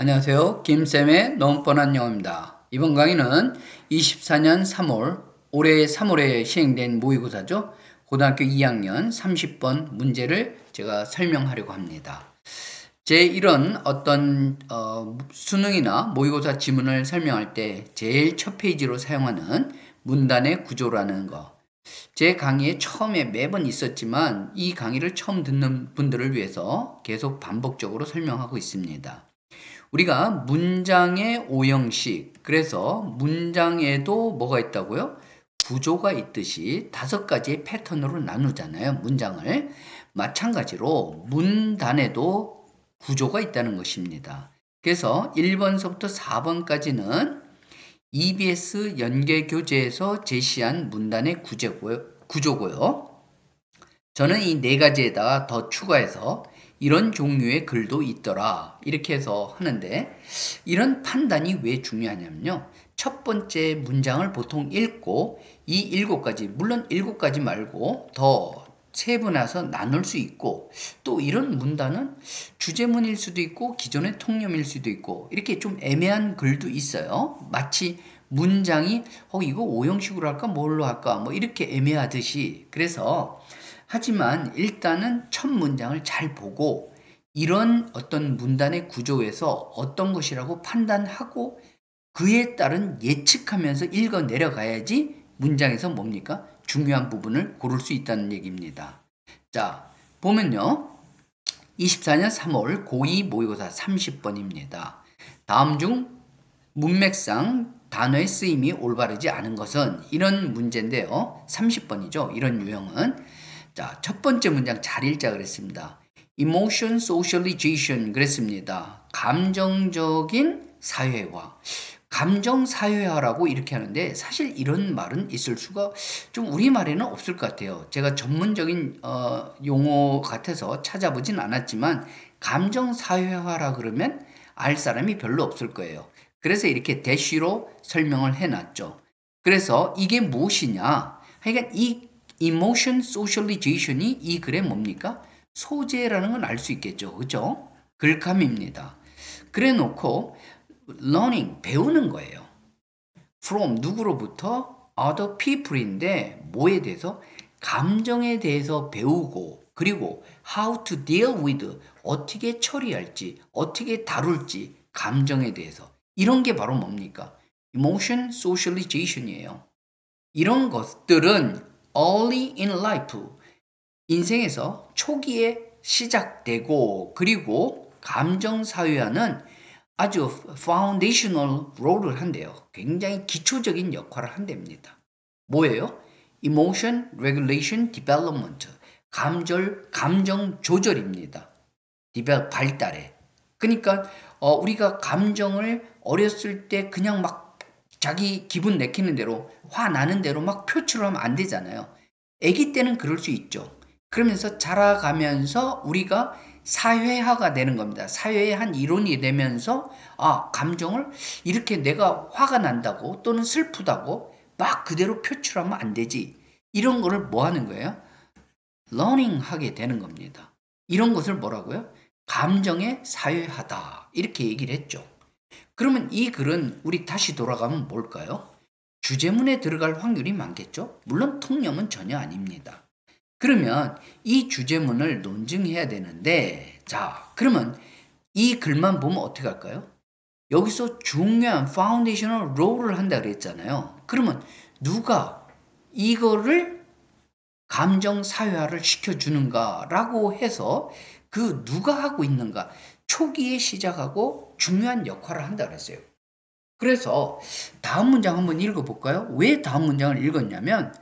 안녕하세요. 김쌤의 너무 뻔한 영어입니다. 이번 강의는 24년 3월, 올해 3월에 시행된 모의고사죠. 고등학교 2학년 30번 문제를 제가 설명하려고 합니다. 제 이런 어떤 수능이나 모의고사 지문을 설명할 때 제일 첫 페이지로 사용하는 문단의 구조라는 거. 제 강의에 처음에 매번 있었지만 이 강의를 처음 듣는 분들을 위해서 계속 반복적으로 설명하고 있습니다. 우리가 문장의 오형식, 그래서 문장에도 뭐가 있다고요? 구조가 있듯이 5가지의 패턴으로 나누잖아요, 문장을. 마찬가지로 문단에도 구조가 있다는 것입니다. 그래서 1번서부터 4번까지는 EBS 연계교재에서 제시한 문단의 구조고요. 저는 이 4가지에다가 더 추가해서 이런 종류의 글도 있더라 이렇게 해서 하는데, 이런 판단이 왜 중요하냐면요, 첫 번째 문장을 보통 읽고 이 7가지, 물론 7가지 말고 더 세분화해서 나눌 수 있고, 또 이런 문단은 주제문일 수도 있고 기존의 통념일 수도 있고 이렇게 좀 애매한 글도 있어요. 마치 문장이 이거 오형식으로 할까 뭘로 할까 뭐 이렇게 애매하듯이. 그래서 하지만 일단은 첫 문장을 잘 보고 이런 어떤 문단의 구조에서 어떤 것이라고 판단하고 그에 따른 예측하면서 읽어 내려가야지 문장에서 뭡니까? 중요한 부분을 고를 수 있다는 얘기입니다. 자, 보면요. 24년 3월 고2 모의고사 30번입니다. 다음 중 문맥상 단어의 쓰임이 올바르지 않은 것은, 이런 문제인데요. 30번이죠. 이런 유형은. 자, 첫 번째 문장 잘 읽자 그랬습니다. Emotion socialization 그랬습니다. 감정적인 사회화. 감정 사회화라고 이렇게 하는데, 사실 이런 말은 있을 수가 좀 우리말에는 없을 것 같아요. 제가 전문적인 용어 같아서 찾아보진 않았지만 감정 사회화라 그러면 알 사람이 별로 없을 거예요. 그래서 이렇게 대쉬로 설명을 해놨죠. 그래서 이게 무엇이냐? 그러니까 이 emotion socialization이 이 글의 뭡니까? 소재라는 건 알 수 있겠죠. 그죠? 글감입니다. 그래 놓고 learning, 배우는 거예요. from, 누구로부터? other people인데 뭐에 대해서? 감정에 대해서 배우고, 그리고 how to deal with, 어떻게 처리할지, 어떻게 다룰지, 감정에 대해서. 이런 게 바로 뭡니까? emotion socialization이에요. 이런 것들은 early in life, 인생에서 초기에 시작되고, 그리고 감정사회화는 아주 foundational role를 한대요. 굉장히 기초적인 역할을 한답니다. 뭐예요? emotion regulation development. 감정 조절입니다. 발달에. 그러니까 우리가 감정을 어렸을 때 그냥 막 자기 기분 내키는 대로, 화 나는 대로 막 표출하면 안 되잖아요. 아기 때는 그럴 수 있죠. 그러면서 자라가면서 우리가 사회화가 되는 겁니다. 사회의 한 이론이 되면서 감정을 이렇게 내가 화가 난다고 또는 슬프다고 막 그대로 표출하면 안 되지. 이런 거를 뭐 하는 거예요? learning 하게 되는 겁니다. 이런 것을 뭐라고요? 감정의 사회화다. 이렇게 얘기를 했죠. 그러면 이 글은 우리 다시 돌아가면 뭘까요? 주제문에 들어갈 확률이 많겠죠? 물론 통념은 전혀 아닙니다. 그러면 이 주제문을 논증해야 되는데, 자, 그러면 이 글만 보면 어떻게 할까요? 여기서 중요한 파운데이셔널 롤을 한다 그랬잖아요. 그러면 누가 이거를 감정 사회화를 시켜주는가라고 해서 그 누가 하고 있는가, 초기에 시작하고 중요한 역할을 한다 그랬어요. 그래서 다음 문장 한번 읽어볼까요? 왜 다음 문장을 읽었냐면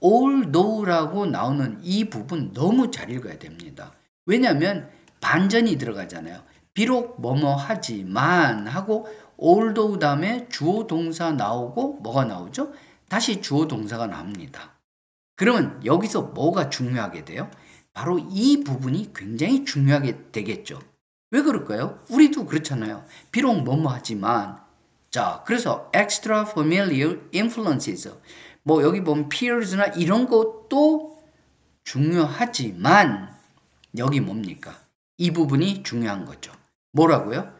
although라고 나오는 이 부분 너무 잘 읽어야 됩니다. 왜냐하면 반전이 들어가잖아요. 비록 뭐뭐 하지만 하고 although 다음에 주어 동사 나오고 뭐가 나오죠? 다시 주어 동사가 나옵니다. 그러면 여기서 뭐가 중요하게 돼요? 바로 이 부분이 굉장히 중요하게 되겠죠. 왜 그럴까요? 우리도 그렇잖아요. 비록 뭐뭐 하지만. 자, 그래서 extra familiar influences, 뭐 여기 보면 peers나 이런 것도 중요하지만 여기 뭡니까? 이 부분이 중요한 거죠. 뭐라고요?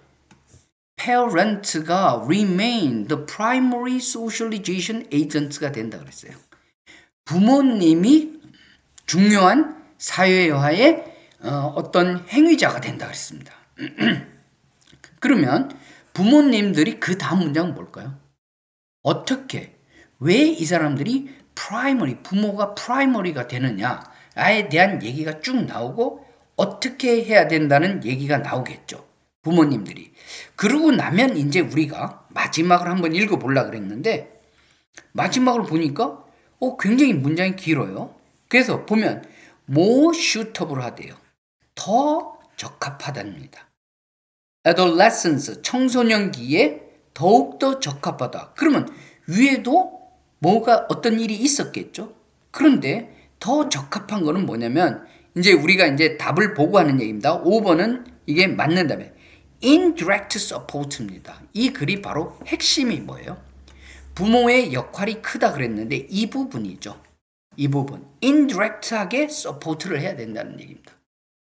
parent가 remain the primary socialization agents가 된다 그랬어요. 부모님이 중요한 사회화의 어떤 행위자가 된다 그랬습니다. 그러면 부모님들이 그 다음 문장은 뭘까요? 어떻게, 왜 이 사람들이 부모가 프라이머리가 되느냐에 대한 얘기가 쭉 나오고 어떻게 해야 된다는 얘기가 나오겠죠. 부모님들이. 그러고 나면 이제 우리가 마지막을 한번 읽어보려고 그랬는데 마지막을 보니까 굉장히 문장이 길어요. 그래서 보면 more suitable 하대요. 더 적합하답니다. adolescence, 청소년기에 더욱더 적합하다. 그러면 위에도 뭐가 어떤 일이 있었겠죠? 그런데 더 적합한 거는 뭐냐면 이제 우리가 이제 답을 보고 하는 얘기입니다. 5번은 이게 맞는 답이에요. indirect support입니다. 이 글이 바로 핵심이 뭐예요? 부모의 역할이 크다 그랬는데 이 부분이죠. 이 부분. indirect하게 support를 해야 된다는 얘기입니다.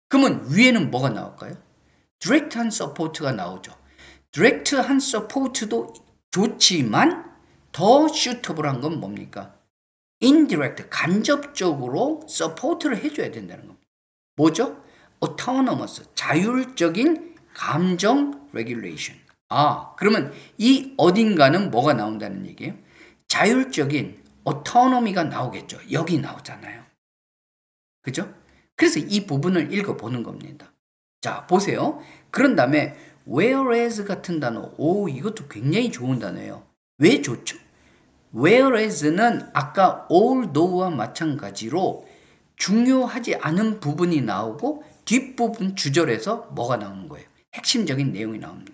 그러면 위에는 뭐가 나올까요? direct한 support가 나오죠. direct한 support도 좋지만 더 suitable한 건 뭡니까? indirect, 간접적으로 support를 해줘야 된다는 겁니다. 뭐죠? autonomous, 자율적인 감정 regulation. 그러면 이 어딘가는 뭐가 나온다는 얘기예요? 자율적인 autonomy가 나오겠죠. 여기 나오잖아요. 그죠? 그래서 이 부분을 읽어보는 겁니다. 자, 보세요. 그런 다음에 whereas 같은 단어, 이것도 굉장히 좋은 단어예요. 왜 좋죠? whereas는 아까 although와 마찬가지로 중요하지 않은 부분이 나오고 뒷부분 주절에서 뭐가 나오는 거예요? 핵심적인 내용이 나옵니다.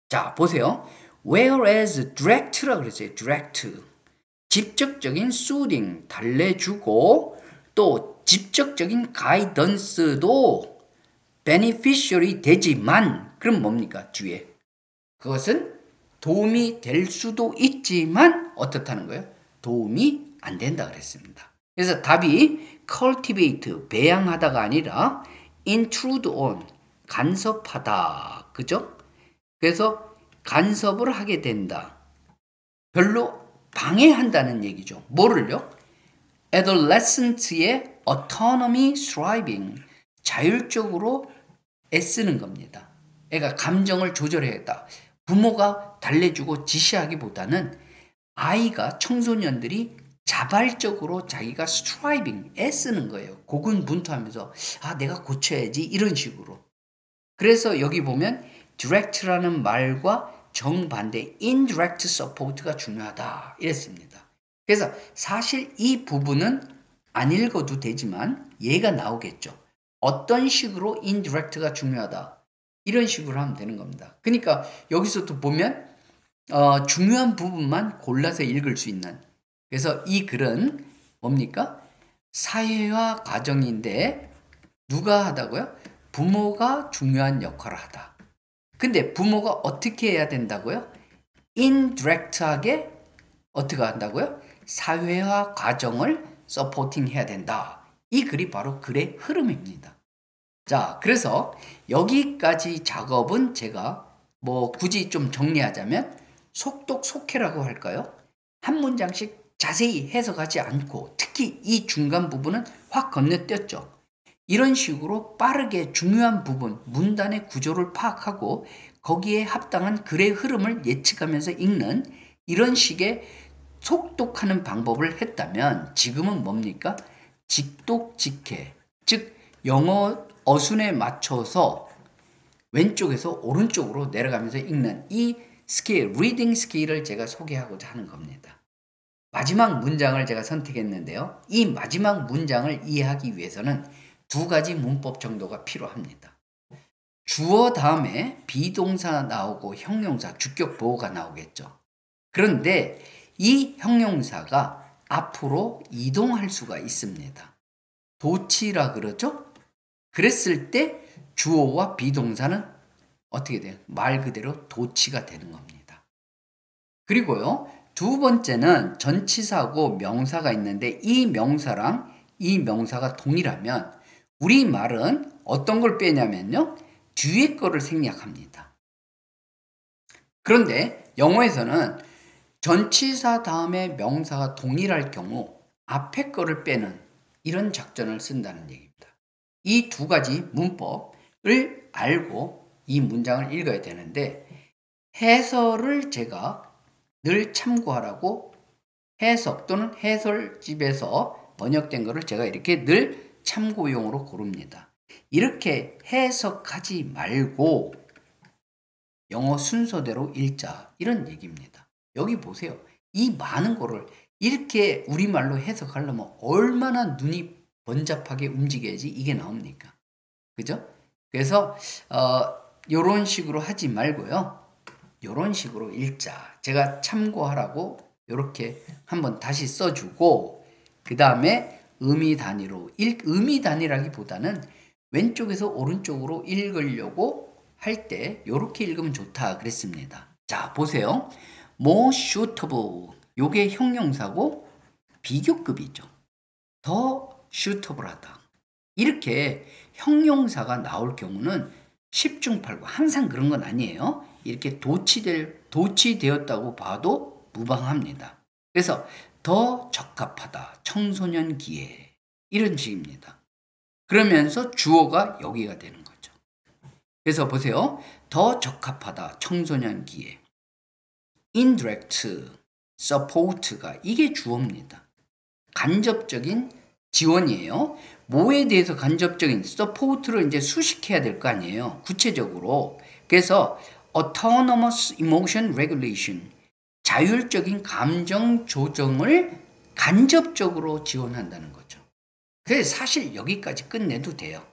자, 보세요. whereas direct라고 그랬어요. direct. 직접적인 soothing, 달래주고 또 직접적인 guidance도 beneficiary 되지만 그럼 뭡니까? 뒤에. 그것은 도움이 될 수도 있지만 어떻다는 거예요? 도움이 안 된다 그랬습니다. 그래서 답이 cultivate, 배양하다가 아니라 intrude on, 간섭하다. 그죠? 그래서 간섭을 하게 된다. 별로 방해한다는 얘기죠. 뭐를요? adolescent의 autonomy thriving, 자율적으로 애쓰는 겁니다. 애가 감정을 조절해야겠다. 부모가 달래주고 지시하기보다는 아이가, 청소년들이 자발적으로 자기가 striving, 애쓰는 거예요. 고군분투하면서 내가 고쳐야지 이런 식으로. 그래서 여기 보면 direct라는 말과 정반대 indirect support가 중요하다 이랬습니다. 그래서 사실 이 부분은 안 읽어도 되지만 얘가 나오겠죠. 어떤 식으로 indirect가 중요하다. 이런 식으로 하면 되는 겁니다. 그러니까 여기서도 보면 중요한 부분만 골라서 읽을 수 있는. 그래서 이 글은 뭡니까? 사회화 과정인데 누가 하다고요? 부모가 중요한 역할을 하다. 근데 부모가 어떻게 해야 된다고요? indirect하게 어떻게 한다고요? 사회화 과정을 서포팅 해야 된다. 이 글이 바로 글의 흐름입니다. 자, 그래서 여기까지 작업은 제가 굳이 좀 정리하자면 속독 속해라고 할까요? 한 문장씩 자세히 해석하지 않고 특히 이 중간 부분은 확 건너뛰었죠. 이런 식으로 빠르게 중요한 부분, 문단의 구조를 파악하고 거기에 합당한 글의 흐름을 예측하면서 읽는 이런 식의 속독하는 방법을 했다면 지금은 뭡니까? 직독직해, 즉 영어 어순에 맞춰서 왼쪽에서 오른쪽으로 내려가면서 읽는 이 스킬, 리딩 스킬을 제가 소개하고자 하는 겁니다. 마지막 문장을 제가 선택했는데요. 이 마지막 문장을 이해하기 위해서는 두 가지 문법 정도가 필요합니다. 주어 다음에 비동사 나오고 형용사, 주격 보호가 나오겠죠. 그런데 이 형용사가 앞으로 이동할 수가 있습니다. 도치라 그러죠? 그랬을 때 주어와 비동사는 어떻게 돼요? 말 그대로 도치가 되는 겁니다. 그리고요, 두 번째는 전치사하고 명사가 있는데 이 명사랑 이 명사가 동일하면 우리 말은 어떤 걸 빼냐면요, 뒤에 거를 생략합니다. 그런데 영어에서는 전치사 다음에 명사가 동일할 경우 앞에 거를 빼는 이런 작전을 쓴다는 얘기입니다. 이 두 가지 문법을 알고 이 문장을 읽어야 되는데 해설을 제가 늘 참고하라고 해석 또는 해설집에서 번역된 거를 제가 이렇게 늘 참고용으로 고릅니다. 이렇게 해석하지 말고 영어 순서대로 읽자 이런 얘기입니다. 여기 보세요. 이 많은 거를 이렇게 우리말로 해석하려면 얼마나 눈이 번잡하게 움직여야지 이게 나옵니까? 그죠? 그래서 요런 식으로 하지 말고요. 요런 식으로 읽자. 제가 참고하라고 요렇게 한번 다시 써주고 그 다음에 의미 단위로 의미 단위라기보다는 왼쪽에서 오른쪽으로 읽으려고 할 때 요렇게 읽으면 좋다 그랬습니다. 자 보세요. more suitable 요게 형용사고 비교급이죠. 더 suitable하다. 이렇게 형용사가 나올 경우는 10중 8구 항상 그런 건 아니에요. 이렇게 도치되었다고 봐도 무방합니다. 그래서 더 적합하다. 청소년기에 이런 식입니다. 그러면서 주어가 여기가 되는 거죠. 그래서 보세요. 더 적합하다. 청소년기에 indirect support가 이게 주어입니다. 간접적인 지원이에요. 뭐에 대해서 간접적인 support를 이제 수식해야 될 거 아니에요. 구체적으로. 그래서 autonomous emotion regulation 자율적인 감정 조정을 간접적으로 지원한다는 거죠. 그래서 사실 여기까지 끝내도 돼요.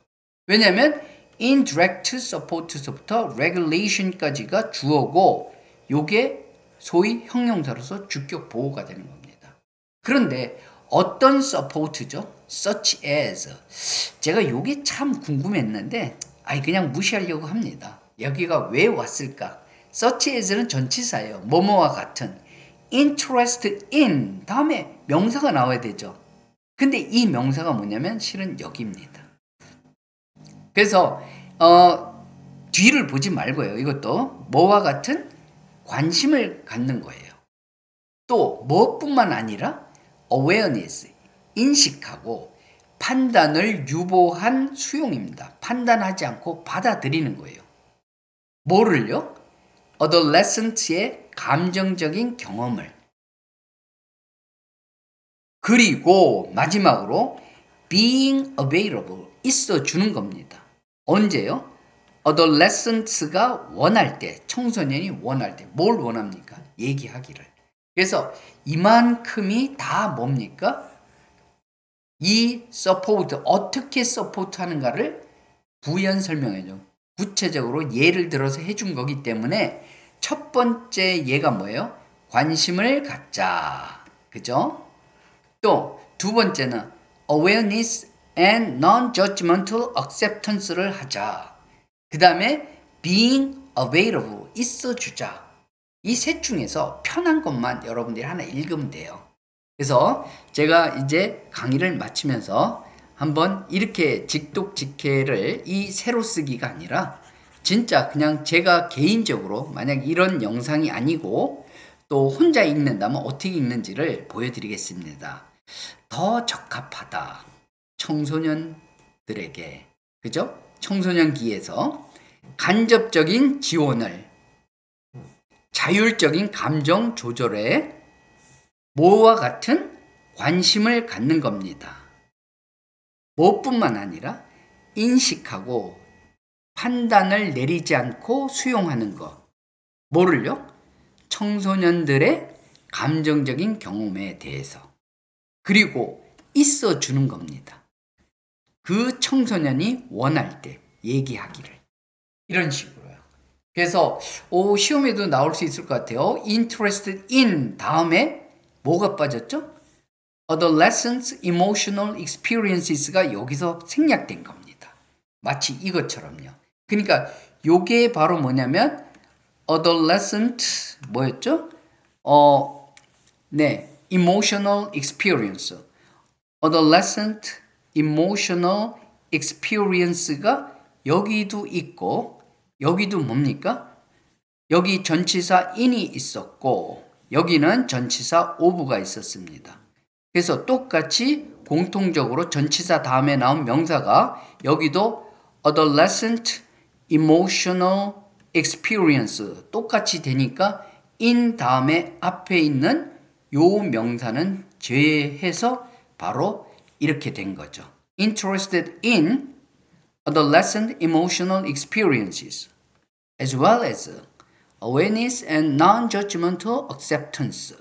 왜냐하면 indirect support서부터 regulation까지가 주어고 요게 소위 형용사로서 주격 보호가 되는 겁니다. 그런데 어떤 support죠? such as 제가 요게 참 궁금했는데 그냥 무시하려고 합니다. 여기가 왜 왔을까? such as는 전치사예요. 뭐뭐와 같은 interested in 다음에 명사가 나와야 되죠. 근데 이 명사가 뭐냐면 실은 여기입니다. 그래서 뒤를 보지 말고요. 이것도 뭐와 같은 관심을 갖는 거예요. 또 뭐뿐만 아니라 awareness, 인식하고 판단을 유보한 수용입니다. 판단하지 않고 받아들이는 거예요. 뭐를요? adolescent의 감정적인 경험을. 그리고 마지막으로 being available, 있어주는 겁니다. 언제요? adolescents가 원할 때, 청소년이 원할 때 뭘 원합니까? 얘기하기를. 그래서 이만큼이 다 뭡니까? 이 서포트 어떻게 서포트 하는가를 부연 설명해줘. 구체적으로 예를 들어서 해준 거기 때문에 첫 번째 예가 뭐예요? 관심을 갖자. 그죠? 또 두 번째는 awareness and non-judgmental acceptance를 하자. 그 다음에 being available, 있어주자. 이 셋 중에서 편한 것만 여러분들이 하나 읽으면 돼요. 그래서 제가 이제 강의를 마치면서 한번 이렇게 직독직해를 이 새로 쓰기가 아니라 진짜 그냥 제가 개인적으로 만약 이런 영상이 아니고 또 혼자 읽는다면 어떻게 읽는지를 보여드리겠습니다. 더 적합하다. 청소년들에게. 그죠? 청소년기에서 간접적인 지원을 자율적인 감정 조절에 뭐와 같은 관심을 갖는 겁니다. 뭐뿐만 아니라 인식하고 판단을 내리지 않고 수용하는 것. 뭐를요? 청소년들의 감정적인 경험에 대해서. 그리고 있어주는 겁니다. 그 청소년이 원할 때 얘기하기를. 이런 식으로요. 그래서 시험에도 나올 수 있을 것 같아요. interested in 다음에 뭐가 빠졌죠? adolescents emotional experiences가 여기서 생략된 겁니다. 마치 이것처럼요. 그러니까 요게 바로 뭐냐면 adolescent 뭐였죠? emotional experience. adolescent emotional experience가 여기도 있고 여기도 뭡니까? 여기 전치사 in이 있었고 여기는 전치사 of가 있었습니다. 그래서 똑같이 공통적으로 전치사 다음에 나온 명사가 여기도 adolescent emotional experience 똑같이 되니까 in 다음에 앞에 있는 요 명사는 제외해서 바로 이렇게 된 거죠. Interested in adolescent emotional experiences as well as awareness and non-judgmental acceptance.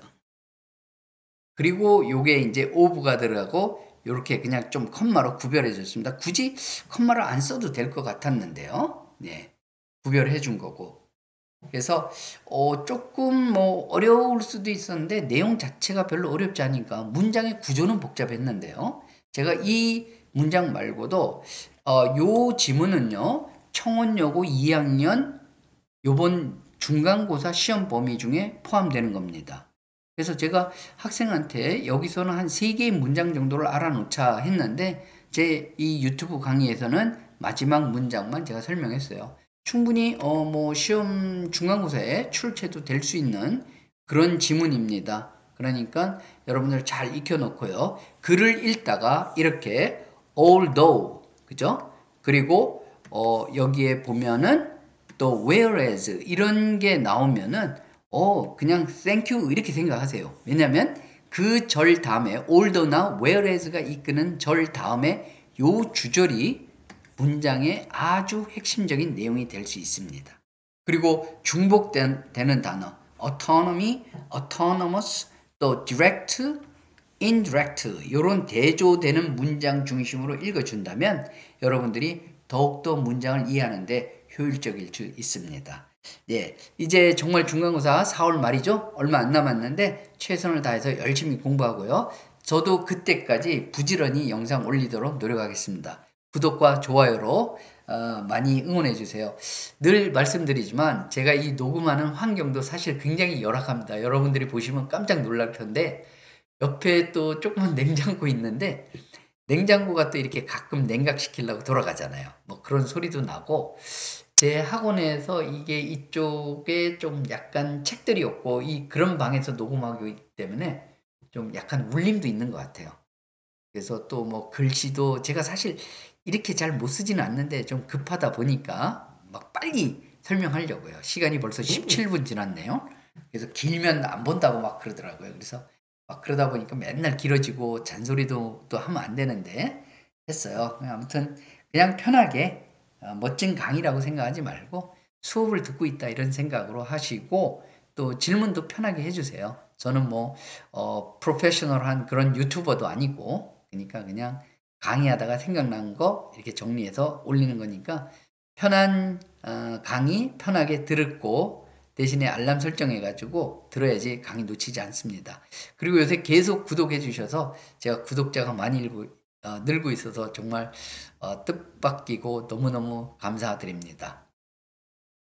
그리고 요게 이제 of가 들어가고 요렇게 그냥 좀 컴마로 구별해 줬습니다. 굳이 컴마를 안 써도 될 것 같았는데요. 네. 구별해 준 거고. 그래서 조금 뭐 어려울 수도 있었는데 내용 자체가 별로 어렵지 않으니까 문장의 구조는 복잡했는데요. 제가 이 문장 말고도 요 지문은요. 청원여고 2학년 요번 중간고사 시험 범위 중에 포함되는 겁니다. 그래서 제가 학생한테 여기서는 한 3개의 문장 정도를 알아놓자 했는데 제 이 유튜브 강의에서는 마지막 문장만 제가 설명했어요. 충분히 뭐 시험 중간고사에 출제도 될 수 있는 그런 지문입니다. 그러니까 여러분들 잘 익혀놓고요. 글을 읽다가 이렇게 although 그죠? 그리고 여기에 보면은 또 whereas 이런 게 나오면은 그냥 thank you 이렇게 생각하세요. 왜냐면 그 절 다음에 although나 whereas가 이끄는 절 다음에 요 주절이 문장의 아주 핵심적인 내용이 될 수 있습니다. 그리고 중복되는 단어 autonomy, autonomous, 또 direct, indirect 이런 대조되는 문장 중심으로 읽어준다면 여러분들이 더욱더 문장을 이해하는데 효율적일 수 있습니다. 네, 이제 정말 중간고사 4월 말이죠? 얼마 안 남았는데 최선을 다해서 열심히 공부하고요. 저도 그때까지 부지런히 영상 올리도록 노력하겠습니다. 구독과 좋아요로 많이 응원해 주세요. 늘 말씀드리지만 제가 이 녹음하는 환경도 사실 굉장히 열악합니다. 여러분들이 보시면 깜짝 놀랄 텐데 옆에 또 조그만 냉장고 있는데 냉장고가 또 이렇게 가끔 냉각시키려고 돌아가잖아요. 뭐 그런 소리도 나고 제 학원에서 이게 이쪽에 좀 약간 책들이 없고 그런 방에서 녹음하기 때문에 좀 약간 울림도 있는 것 같아요. 그래서 또 뭐 글씨도 제가 사실 이렇게 잘 못 쓰지는 않는데 좀 급하다 보니까 막 빨리 설명하려고요. 시간이 벌써 17분 지났네요. 그래서 길면 안 본다고 막 그러더라고요. 그래서 막 그러다 보니까 맨날 길어지고 잔소리도 또 하면 안 되는데 했어요. 아무튼 그냥 편하게 멋진 강의라고 생각하지 말고 수업을 듣고 있다 이런 생각으로 하시고 또 질문도 편하게 해주세요. 저는 뭐 프로페셔널한 그런 유튜버도 아니고 그러니까 그냥 강의하다가 생각난 거 이렇게 정리해서 올리는 거니까 편한 강의 편하게 듣고 대신에 알람 설정해 가지고 들어야지 강의 놓치지 않습니다. 그리고 요새 계속 구독해 주셔서 제가 구독자가 많이 늘고 있어서 정말 뜻밖이고 너무너무 감사드립니다.